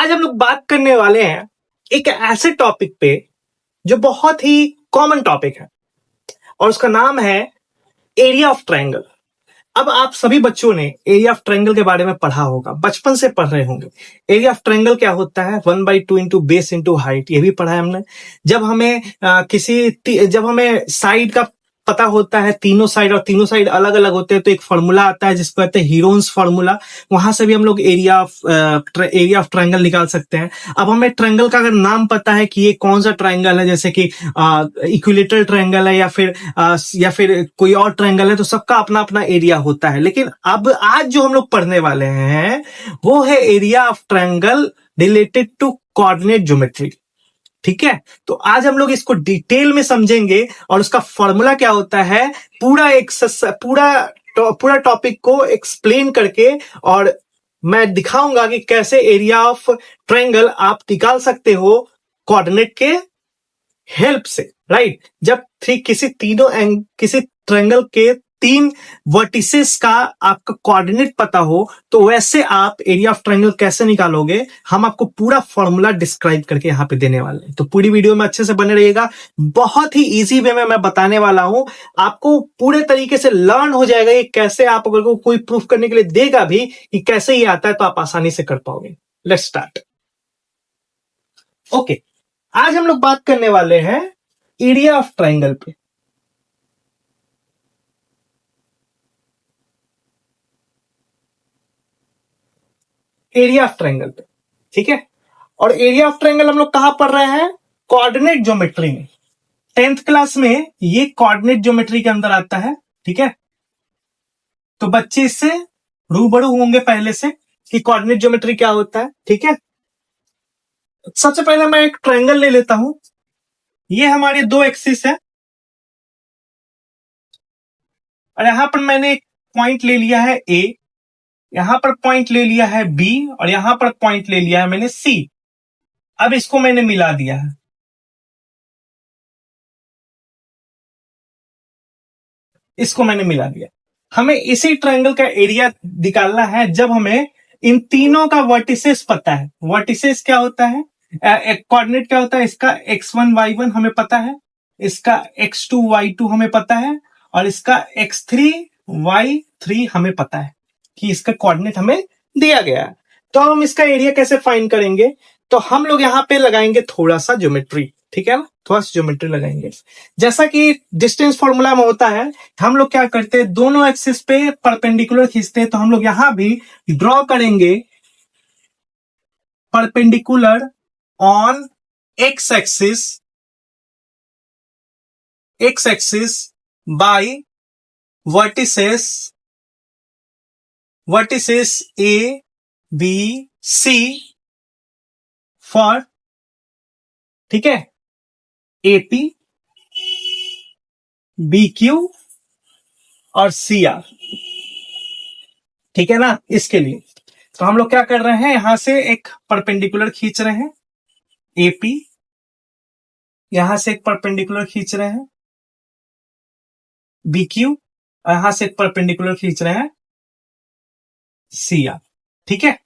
आज हम लोग बात करने वाले हैं एक ऐसे टॉपिक पे जो बहुत ही कॉमन टॉपिक है और उसका नाम है एरिया ऑफ ट्रायंगल। अब आप सभी बच्चों ने एरिया ऑफ ट्रायंगल के बारे में पढ़ा होगा, बचपन से पढ़ रहे होंगे। एरिया ऑफ ट्रायंगल क्या होता है? 1/2 इंटू बेस इंटू हाइट, ये भी पढ़ा है हमने। जब हमें साइड का पता होता है, तीनों साइड, और तीनों साइड अलग अलग होते हैं, तो एक फॉर्मूला आता है जिसको कहते हैं हीरोन्स फॉर्मूला। वहां से भी हम लोग एरिया ऑफ ट्रायंगल निकाल सकते हैं। अब हमें ट्रायंगल का अगर नाम पता है कि ये कौन सा ट्रायंगल है, जैसे कि इक्विलेटरल ट्रायंगल है या फिर कोई और ट्रायंगल है, तो सबका अपना अपना एरिया होता है। लेकिन अब आज जो हम लोग पढ़ने वाले हैं वो है area of triangle related to coordinate geometry. ठीक है, तो आज हम लोग इसको डिटेल में समझेंगे और उसका फॉर्मूला क्या होता है, पूरा टॉपिक को एक्सप्लेन करके, और मैं दिखाऊंगा कि कैसे एरिया ऑफ ट्रायंगल आप निकाल सकते हो कोऑर्डिनेट के हेल्प से। राइट, जब किसी ट्रायंगल के 3 वर्टिसेस का आपका कोऑर्डिनेट पता हो, तो वैसे आप एरिया ऑफ ट्रायंगल कैसे निकालोगे, हम आपको पूरा फॉर्मूला डिस्क्राइब करके यहां पे देने वाले हैं। तो पूरी वीडियो में अच्छे से बने रहिएगा। बहुत ही इजी वे में मैं बताने वाला हूं, आपको पूरे तरीके से लर्न हो जाएगा ये कैसे, आप अगर को कोई प्रूफ करने के लिए देगा भी कि कैसे ये आता है, तो आप आसानी से कर पाओगे। Let's start. ओके, आज हम लोग बात करने वाले हैं एरिया ऑफ ट्रायंगल पे। एरिया ऑफ ट्रायंगल पे, ठीक है। और एरिया ऑफ ट्रायंगल हम लोग कहां पढ़ रहे हैं? कोऑर्डिनेट ज्योमेट्री में। 10th क्लास में ये कोऑर्डिनेट ज्योमेट्री के अंदर आता है, ठीक है। तो बच्चे इससे रूबरू होंगे पहले से कि कोऑर्डिनेट ज्योमेट्री क्या होता है, ठीक है। सबसे पहले मैं एक ट्रायंगल ले लेता हूं। ये हमारे 2 एक्सिस है और यहां पर मैंने एक पॉइंट ले लिया है ए, यहां पर पॉइंट ले लिया है बी, और यहां पर पॉइंट ले लिया है मैंने सी। अब इसको मैंने मिला दिया है। इसको मैंने मिला दिया। हमें इसी ट्रायंगल का एरिया निकालना है जब हमें इन तीनों का वर्टिसेस पता है। वर्टिसेस क्या होता है, कोऑर्डिनेट क्या होता है? इसका x1 y1 हमें पता है, इसका x2 y2 हमें पता है, और इसका x3 y3 हमें पता है कि इसका कोऑर्डिनेट हमें दिया गया है। तो हम इसका एरिया कैसे फाइंड करेंगे? तो हम लोग यहां पे लगाएंगे थोड़ा सा ज्योमेट्री, ठीक है ना, थोड़ा सा ज्योमेट्री लगाएंगे। जैसा कि डिस्टेंस फॉर्मूला में होता है, हम लोग क्या करते हैं, दोनों एक्सिस पे परपेंडिकुलर खींचते हैं। तो हम लोग यहां भी ड्रॉ करेंगे perpendicular on X axis by vertices A B C for, ठीक है, एपी बी क्यू और सी आर, ठीक है ना। इसके लिए तो हम लोग क्या कर रहे हैं, यहां से एक परपेंडिकुलर खींच रहे हैं एपी, यहां से एक परपेंडिकुलर खींच रहे हैं बीक्यू, और यहां से एक परपेंडिकुलर खींच रहे हैं सी आर, ठीक है।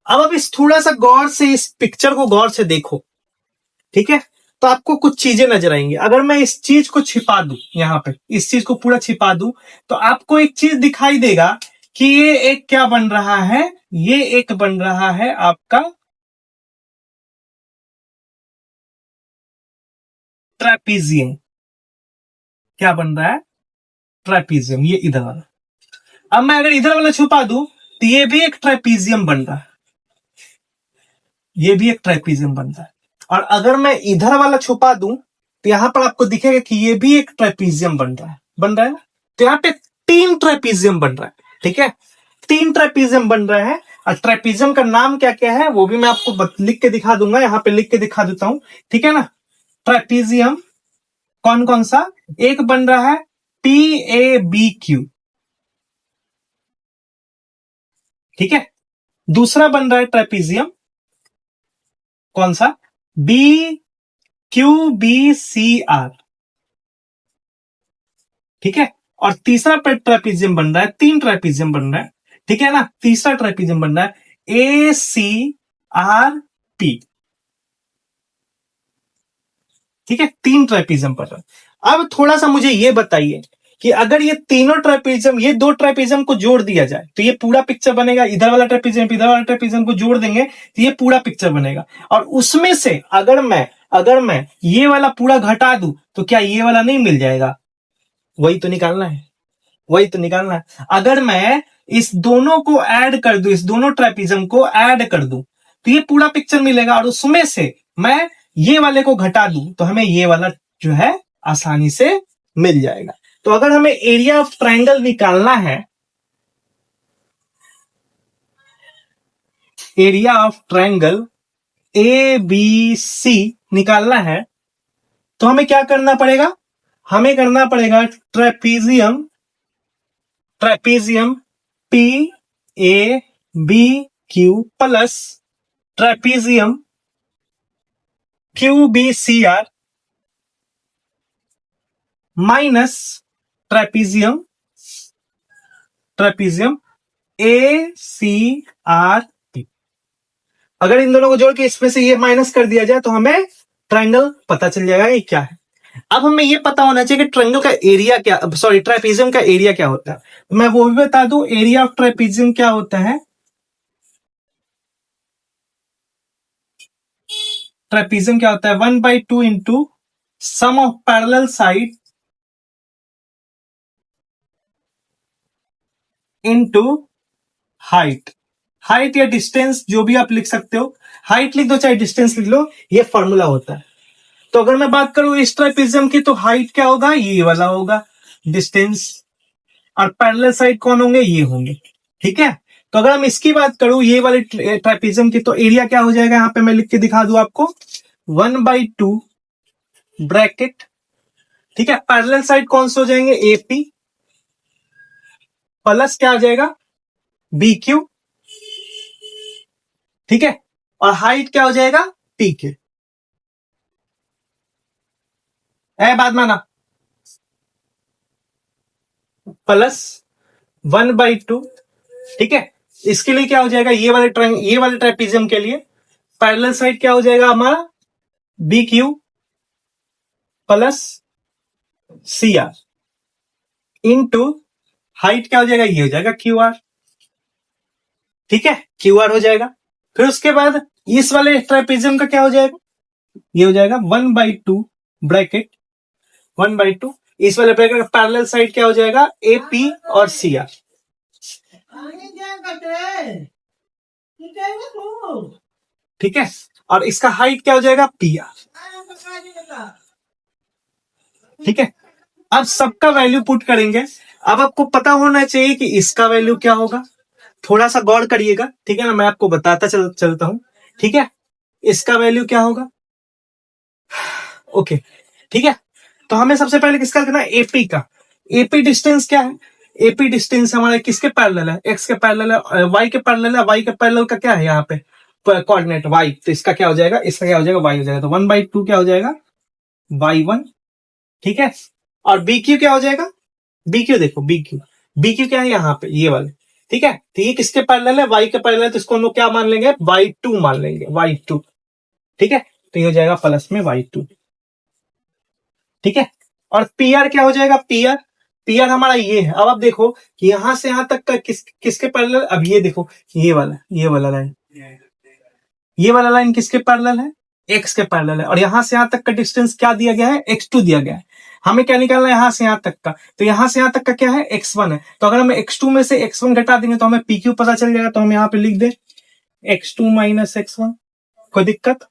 अब इस थोड़ा सा गौर से इस पिक्चर को गौर से देखो, ठीक है। तो आपको कुछ चीजें नजर आएंगी। अगर मैं इस चीज को छिपा दूं, यहां पे इस चीज को पूरा छिपा दूं, तो आपको एक चीज दिखाई देगा कि ये एक क्या बन रहा है, ये एक बन रहा है आपका ट्रेपीजियम। क्या बन रहा है? ट्रेपीजियम, ये इधर वाला। अब मैं अगर इधर वाला छुपा दूं, तो ये भी एक ट्रेपीजियम बन रहा है, ये भी एक ट्रेपीजियम बन रहा है। और अगर मैं इधर वाला छुपा दूं, तो यहां पर आपको दिखेगा कि ये भी एक ट्रेपीजियम बन रहा है ना। तो यहां पे 3 ट्रेपीजियम बन रहा है, ठीक है। 3 ट्रेपीजियम बन रहे हैं। और ट्रेपीजियम का नाम क्या क्या है वो भी मैं आपको लिख के दिखा दूंगा, यहां पे लिख के दिखा देता हूं, ठीक है ना। ट्रेपीजियम कौन कौन सा? एक बन रहा है PABQ, ठीक है। दूसरा बन रहा है ट्रेपीजियम कौन सा? BQBCR, ठीक है। और तीसरा ट्रेपीजियम बन रहा है, 3 ट्रेपीजियम बन रहा है, ठीक है ना। तीसरा ट्रेपीजियम बन रहा है AC आर पी। ठीक है, 3 ट्रेपीजियम पर। अब थोड़ा सा मुझे ये बताइए कि अगर ये तीनों ट्रेपीजियम, ये 2 ट्रेपीजियम को जोड़ दिया जाए तो ये पूरा पिक्चर बनेगा। इधर वाला ट्रेपीजियम इधर वाला ट्रेपीजियम को जोड़ देंगे तो ये पूरा पिक्चर बनेगा। और उसमें से अगर मैं ये वाला पूरा घटा दूं तो क्या ये वाला नहीं मिल जाएगा? वही तो निकालना है, वही तो निकालना है। अगर मैं इस दोनों को ऐड कर दूं, इस दोनों ट्रेपीजियम को ऐड कर दूं तो ये पूरा पिक्चर मिलेगा। और उसमें से मैं ये वाले को घटा दूं तो हमें ये वाला जो है आसानी से मिल जाएगा। तो अगर हमें एरिया ऑफ ट्रायंगल निकालना है, area of triangle A B C निकालना है तो हमें क्या करना पड़ेगा? हमें करना पड़ेगा trapezium, trapezium P A B Q plus trapezium Q B C R minus trapezium, trapezium A C R T. अगर इन दोनों को जोड़ के इसमें से ये माइनस कर दिया जाए तो हमें ट्रायंगल पता चल जाएगा ये क्या है। अब हमें ये पता होना चाहिए कि ट्रायंगल का एरिया क्या, सॉरी ट्रेपीजियम का एरिया क्या होता है। मैं वो भी बता दूं, एरिया ऑफ ट्रेपीजियम क्या होता है? ट्रेपीजियम क्या होता है? 1/2 into sum of parallel side into height. Height या डिस्टेंस जो भी आप लिख सकते हो, हाइट लिख दो चाहे डिस्टेंस लिख लो, ये फॉर्मूला होता है। तो अगर मैं बात करूं इस ट्राइपिज्म की तो हाइट क्या होगा? ये वाला होगा डिस्टेंस, और पैरेलल साइड कौन होंगे? ये होंगे। ठीक है, तो अगर हम इसकी बात करूं ये वाले ट्राइपिज्म की तो एरिया क्या हो जाएगा? यहां पे मैं लिख के दिखा दूं आपको, 1/2 ब्रैकेट, ठीक है, पैरेलल साइड कौन से हो जाएंगे? एपी प्लस क्या आ जाएगा? बी क्यू, ठीक है, और हाइट क्या हो जाएगा? पी के। बात माना, प्लस 1/2, ठीक है। इसके लिए क्या हो जाएगा? ये वाले ट्रेपीजियम के लिए पैरेलल साइड क्या हो जाएगा हमारा? B Q plus C R into height क्या हो जाएगा? ये हो जाएगा क्यू आर, ठीक है, क्यू आर हो जाएगा। फिर उसके बाद इस वाले ट्रेपीजियम का क्या हो जाएगा? ये हो जाएगा 1/2 ब्रैकेट 1/2, इस वाले ब्रैकेट का पैरेलल साइड क्या हो जाएगा? ए पी और सी आर, ठीक है, और इसका हाइट क्या हो जाएगा? पी आर, ठीक है। अब सबका वैल्यू पुट करेंगे। अब आपको पता होना चाहिए कि इसका वैल्यू क्या होगा। थोड़ा सा गौर करिएगा, ठीक है ना, मैं आपको बताता चलता हूं, ठीक है। इसका वैल्यू क्या होगा? ओके, ठीक है। तो हमें सबसे पहले किसका करना है? एपी का। एपी डिस्टेंस क्या है? एपी डिस्टेंस हमारा किसके पैरेलल है? एक्स के पैरेलल है, वाई के पैरेलल है। वाई के पैरेलल का क्या है यहाँ पे? कोऑर्डिनेट वाई, तो इसका क्या हो जाएगा? इसका क्या हो जाएगा? वाई हो जाएगा। तो 1/2 क्या हो जाएगा? y1, ठीक है। और बी क्यू क्या हो जाएगा? बी क्यू देखो, बी क्यू क्या है यहाँ पे? ये वाले, ठीक है। तो ये किसके पैरेलल है? वाई के पैरेलल है, तो इसको हम लोग क्या मान लेंगे? y2 मान लेंगे, y2, ठीक है। तो ये हो जाएगा प्लस में y2, ठीक है। और पी आर क्या हो जाएगा? पी आर हमारा ये है। अब आप देखो कि यहां से यहां तक का किसके पैरेलल? अब ये देखो, ये वाला लाइन, ये वाला लाइन किसके पैरेलल है? एक्स के पैरेलल है। और यहां से यहां तक का डिस्टेंस क्या दिया गया है? x2 दिया गया है। हमें क्या निकालना है? यहां से यहां तक का, तो यहां से यहां तक का क्या है? x1 है। तो अगर हम x2 में से x1 घटा देंगे तो हमें pq पता चल जाएगा। तो हम यहाँ पे लिख दे x2 माइनस x1। कोई दिक्कत?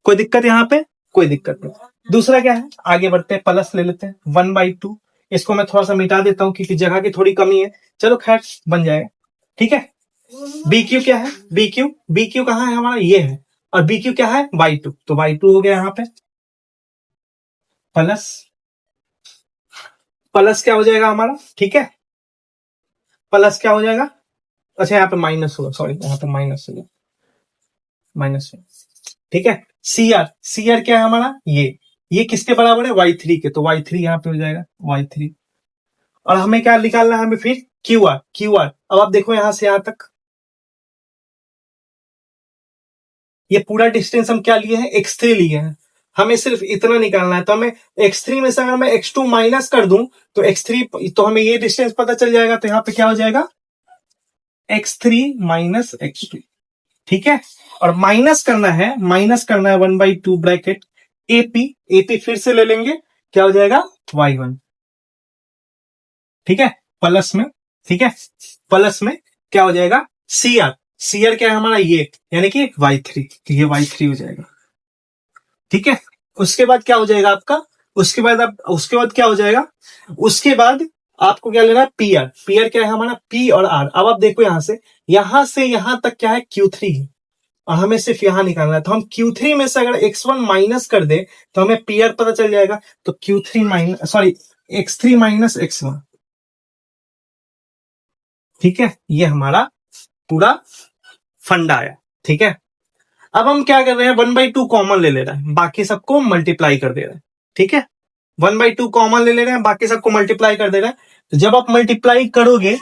कोई दिक्कत यहाँ पे? कोई दिक्कत नहीं। दूसरा क्या है? आगे बढ़ते हैं, प्लस ले लेते हैं 1/2। इसको मैं थोड़ा सा मिटा देता हूं क्योंकि जगह की थोड़ी कमी है। चलो खैर, बन जाएगा, ठीक है। बी क्यू क्या है? बी क्यू कहाँ है हमारा? ये है। और बी क्यू क्या है? y2, तो y2 हो गया यहाँ पे, प्लस प्लस क्या हो जाएगा हमारा? ठीक है, प्लस क्या हो जाएगा? अच्छा यहाँ पे माइनस होगा, सॉरी, यहाँ पे माइनस होगा, माइनस, ठीक है। सी आर क्या है हमारा? ये किसके बराबर है? y3 के, तो y3 यहाँ पे हो जाएगा, y3। और हमें क्या निकालना है? हमें फिर क्यू आर। अब आप देखो यहां से यहां तक ये पूरा डिस्टेंस हम क्या लिए हैं, x3 लिए हैं, हमें सिर्फ इतना निकालना है। तो हमें x3 में से अगर मैं x2 माइनस कर दूं तो x3, तो हमें ये डिस्टेंस पता चल जाएगा। तो यहाँ पे क्या हो जाएगा, x3 माइनस x2, ठीक है। और माइनस करना है 1/2 ब्रैकेट AP फिर से ले लेंगे, क्या हो जाएगा y1, ठीक है, प्लस में, ठीक है, प्लस में क्या हो जाएगा CR क्या है हमारा ये, यानी कि y3, तो ये y3 हो जाएगा, ठीक है। उसके बाद क्या हो जाएगा आपका, उसके बाद क्या हो जाएगा, उसके बाद आपको क्या लेना है, PR क्या है हमारा P और R। अब आप देखो यहां से यहां तक क्या है, Q3 है, और हमें सिर्फ यहां निकालना है। तो हम Q3 में से अगर x1 माइनस कर दे तो हमें PR पता चल जाएगा। तो x3 माइनस x1, ठीक है, ये हमारा पूरा फंडा है, ठीक है। अब हम क्या कर रहे हैं, 1/2 कॉमन ले ले रहे हैं, बाकी सबको मल्टीप्लाई कर दे रहे हैं, ठीक है। 1/2 कॉमन ले ले रहे हैं, बाकी सबको मल्टीप्लाई कर दे रहे हैं। तो जब आप मल्टीप्लाई करोगे,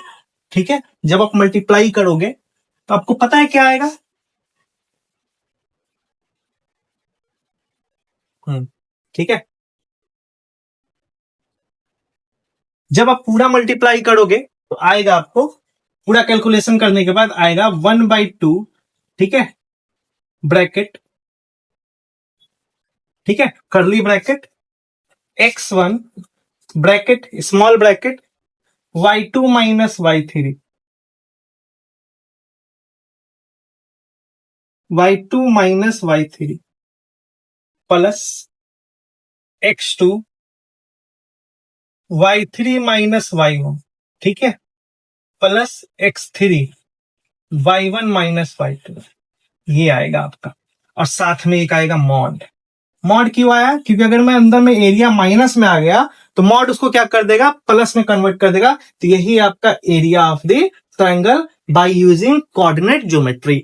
ठीक है, जब आप मल्टीप्लाई करोगे तो आपको पता है क्या आएगा, ठीक है। जब आप पूरा मल्टीप्लाई करोगे तो आएगा आपको, पूरा कैलकुलेशन करने के बाद आएगा 1/2, ठीक है, ब्रैकेट, ठीक है, curly bracket, x1 bracket small bracket y2 minus y3, y2 minus y3 plus x2 y3 minus y1, ठीक है, plus x3 y1 minus y2, ये आएगा आपका। और साथ में एक आएगा मॉड क्यों आया, क्योंकि अगर मैं अंदर में एरिया माइनस में आ गया तो मॉड उसको क्या कर देगा, प्लस में कन्वर्ट कर देगा। तो यही आपका area of the triangle by using coordinate geometry.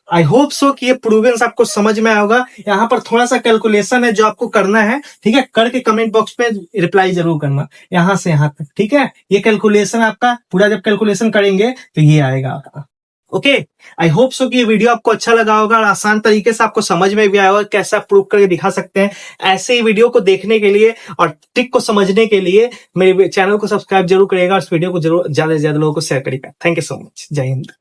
I hope so कि ये प्रूवेंस आपको समझ में आया होगा। यहाँ पर थोड़ा सा कैलकुलेशन है जो आपको करना है, ठीक है, करके कमेंट बॉक्स पे रिप्लाई जरूर करना, यहां से यहां तक, ठीक है। ये कैलकुलेशन आपका पूरा जब कैलकुलेशन करेंगे तो ये आएगा आपका। ओके, आई होप सो कि ये वीडियो आपको अच्छा लगा होगा और आसान तरीके से आपको समझ में भी आया होगा कैसे आप प्रूव करके दिखा सकते हैं। ऐसे ही वीडियो को देखने के लिए और ट्रिक को समझने के लिए मेरे चैनल को सब्सक्राइब जरूर करिएगा और इस वीडियो को जरूर ज्यादा से ज्यादा लोगों को शेयर करिएगा। थैंक यू सो मच, जय हिंद।